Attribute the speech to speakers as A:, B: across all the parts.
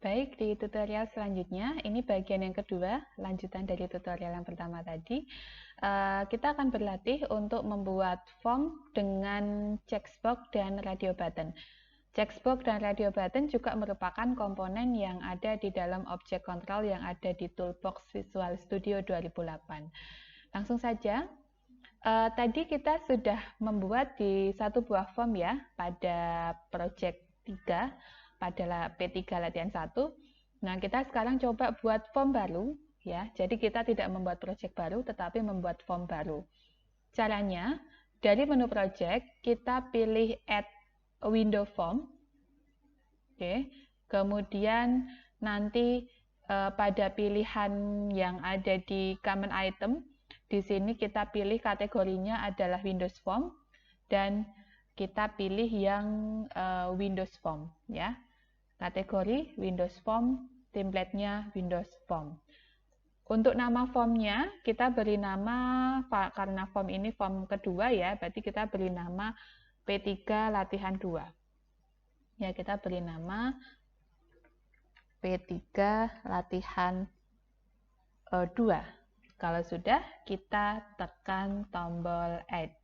A: Baik, di tutorial selanjutnya, ini bagian yang kedua, lanjutan dari tutorial yang pertama tadi. Kita akan berlatih untuk membuat form dengan checkbox dan radio button. Checkbox dan radio button juga merupakan komponen yang ada di dalam object control yang ada di Toolbox Visual Studio 2008. Langsung saja, tadi kita sudah membuat di satu buah form ya, pada project 3, pada P3 latihan 1. Nah, kita sekarang coba buat form baru ya. Jadi kita tidak membuat project baru tetapi membuat form baru. Caranya, dari menu project kita pilih add window form. Oke. Kemudian nanti pada pilihan yang ada di command item, di sini kita pilih kategorinya adalah Windows Form dan kita pilih yang Windows Form ya. Kategori Windows Form, template-nya Windows Form. Untuk nama formnya kita beri nama, karena form ini form kedua ya, berarti kita beri nama P3 latihan 2. Ya, kita beri nama P3 latihan 2. Kalau sudah, kita tekan tombol add.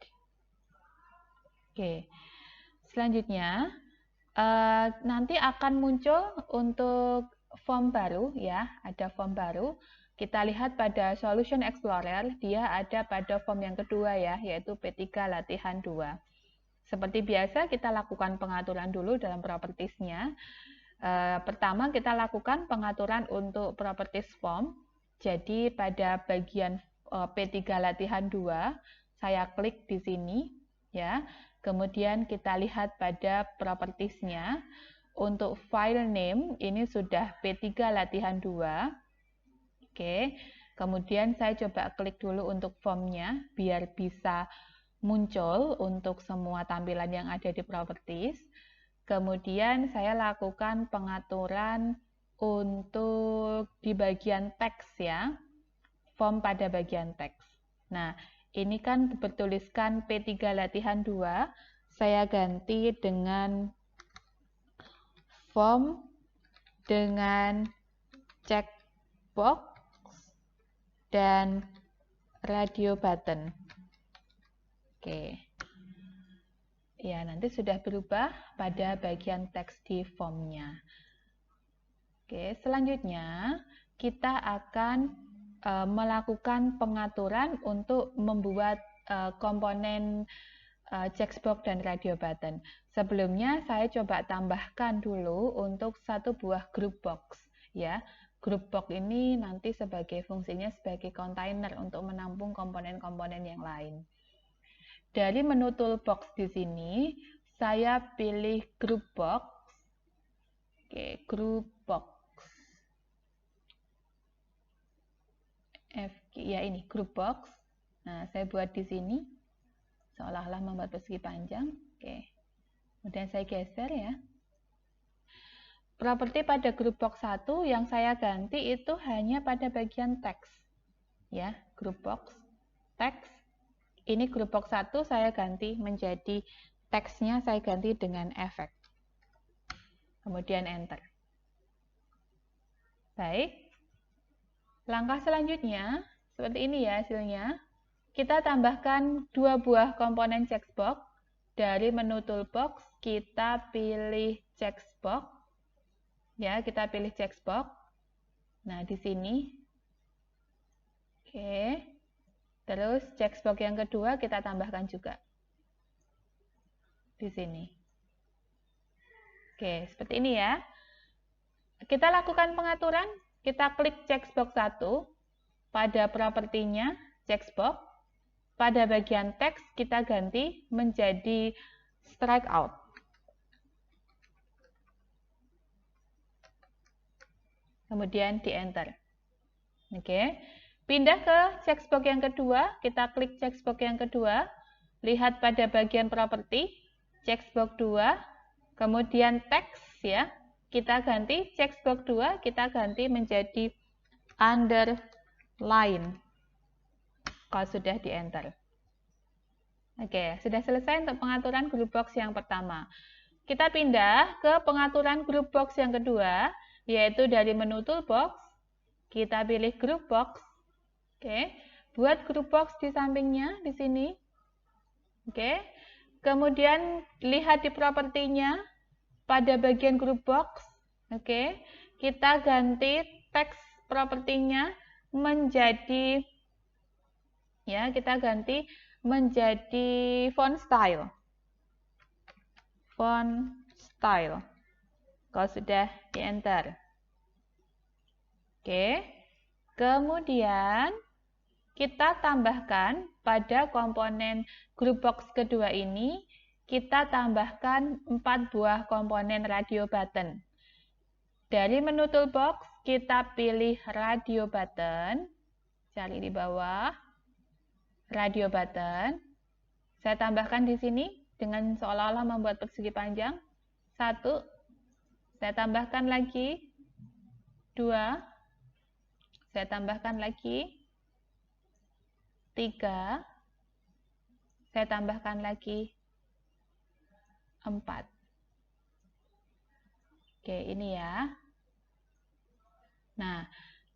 A: Oke. Selanjutnya nanti akan muncul untuk form baru ya, ada form baru. Kita lihat pada Solution Explorer, dia ada pada form yang kedua ya, yaitu P3 latihan 2. Seperti biasa kita lakukan pengaturan dulu dalam properties-nya. Pertama kita lakukan pengaturan untuk properties form. Jadi pada bagian P3 latihan 2, saya klik di sini ya. Kemudian kita lihat pada properties-nya. Untuk file name ini sudah P3 latihan 2. Oke. Kemudian saya coba klik dulu untuk formnya biar bisa muncul untuk semua tampilan yang ada di properties. Kemudian saya lakukan pengaturan untuk di bagian teks ya. Form pada bagian teks. Nah, ini kan bertuliskan P3 latihan 2, saya ganti dengan form dengan checkbox dan radio button. Oke. Ya, nanti sudah berubah pada bagian teks di formnya. Oke, selanjutnya kita akan melakukan pengaturan untuk membuat komponen checkbox dan radio button. Sebelumnya saya coba tambahkan dulu untuk satu buah group box ya. Group box ini nanti sebagai fungsinya sebagai container untuk menampung komponen-komponen yang lain. Dari menu toolbox di sini saya pilih group box. Oke, group box. Ya ini group box. Nah, saya buat di sini seolah-olah membuat persegi panjang. Oke. Kemudian saya geser ya. Properti pada group box 1 yang saya ganti itu hanya pada bagian teks. Ya, group box, teks. Ini group box 1 saya ganti menjadi teksnya saya ganti dengan efek. Kemudian enter. Baik. Langkah selanjutnya, seperti ini ya hasilnya. Kita tambahkan dua buah komponen checkbox. Dari menu toolbox, kita pilih checkbox. Ya, kita pilih checkbox. Nah, di sini. Oke. Terus checkbox yang kedua kita tambahkan juga. Di sini. Oke, seperti ini ya. Kita lakukan pengaturan. Kita klik checkbox 1 pada propertinya checkbox. Pada bagian teks kita ganti menjadi strike out. Kemudian di enter. Oke. Pindah ke checkbox yang kedua, kita klik checkbox yang kedua. Lihat pada bagian properti checkbox 2, kemudian teks ya. Kita ganti checkbox 2, kita ganti menjadi underline. Kalau sudah di enter. Oke, sudah selesai untuk pengaturan group box yang pertama. Kita pindah ke pengaturan group box yang kedua. yaitu dari menu toolbox, kita pilih group box. Oke, buat group box di sampingnya di sini. Oke, kemudian lihat di propertinya pada bagian group box. Oke, kita ganti teks propertinya menjadi kita ganti menjadi font style. Font style. Kalau sudah di enter. Oke. Kemudian kita tambahkan pada komponen group box kedua ini, kita tambahkan 4 buah komponen radio button. Dari menu toolbox, kita pilih radio button. Cari di bawah. Radio button. Saya tambahkan di sini dengan seolah-olah membuat persegi panjang. 1. Saya tambahkan lagi. 2. Saya tambahkan lagi. 3. Saya tambahkan lagi. 4. Oke, ini ya. Nah,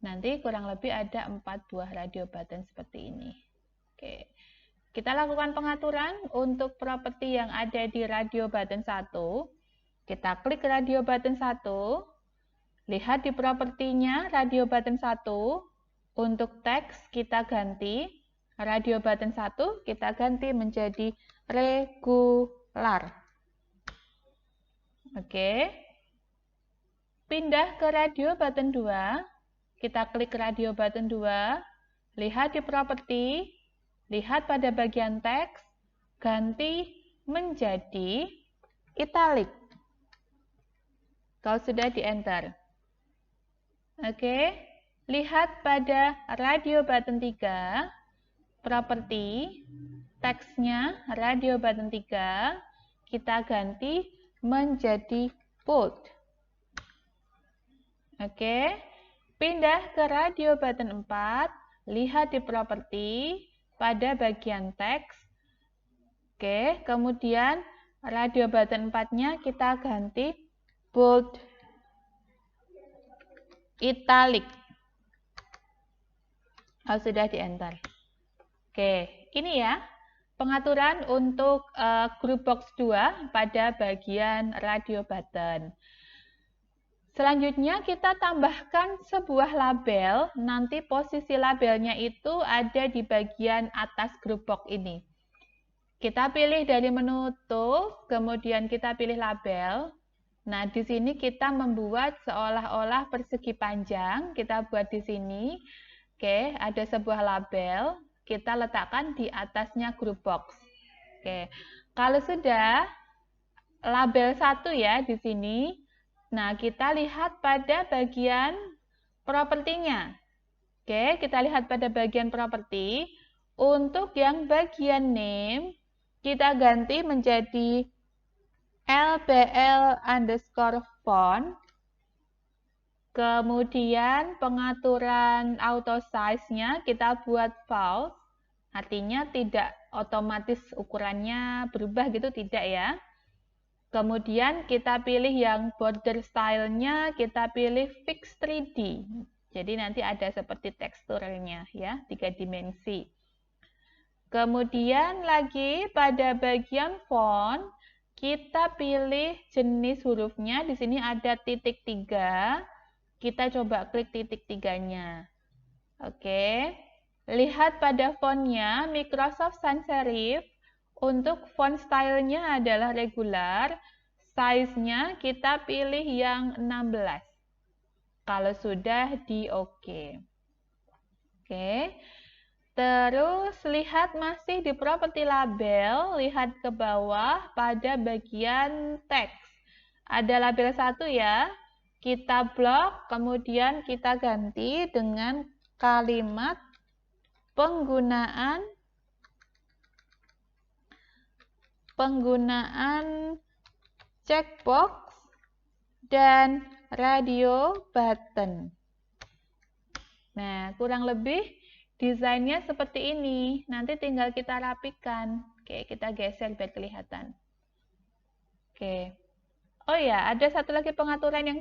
A: nanti kurang lebih ada 4 buah radio button seperti ini. Oke. Kita lakukan pengaturan untuk properti yang ada di radio button 1. Kita klik radio button 1. Lihat di propertinya radio button 1. Untuk teks kita ganti. Radio button 1 kita ganti menjadi regular. Oke. Pindah ke radio button 2. Kita klik radio button 2. Lihat di properti. Lihat pada bagian teks. Ganti menjadi italic. Kalau sudah di enter. Oke. Lihat pada radio button 3. Properti. Teksnya radio button 3. Kita ganti menjadi bold. Oke, pindah ke radio button 4, lihat di properti pada bagian teks. Oke, kemudian radio button 4-nya kita ganti bold italic. Oh, sudah di enter. Oke, ini ya pengaturan untuk group box 2 pada bagian radio button. Selanjutnya kita tambahkan sebuah label, nanti posisi labelnya itu ada di bagian atas group box ini. Kita pilih dari menu Tools, kemudian kita pilih label. Nah, di sini kita membuat seolah-olah persegi panjang, kita buat di sini. Oke, ada sebuah label, kita letakkan di atasnya group box. Oke, kalau sudah label 1 ya di sini. Nah, kita lihat pada bagian propertinya. Oke, kita lihat pada bagian properti. Untuk yang bagian name, kita ganti menjadi lbl_font. Kemudian pengaturan auto size-nya kita buat false. Artinya tidak otomatis ukurannya berubah gitu, tidak ya. Kemudian kita pilih yang border style-nya, kita pilih fix 3D. Jadi nanti ada seperti teksturnya ya, 3 dimensi. Kemudian lagi pada bagian font, kita pilih jenis hurufnya. Di sini ada titik 3. Kita coba klik titik 3-nya. Oke. Lihat pada fontnya, Microsoft Sans Serif. Untuk font style-nya adalah regular, size-nya kita pilih yang 16. Kalau sudah di OK. Oke. Terus lihat masih di properti label, lihat ke bawah pada bagian teks. Ada label 1 ya. Kita blok, kemudian kita ganti dengan kalimat penggunaan checkbox dan radio button. Nah, kurang lebih desainnya seperti ini. Nanti tinggal kita rapikan. Oke, kita geser biar kelihatan. Oke. Oh ya, ada satu lagi pengaturan yang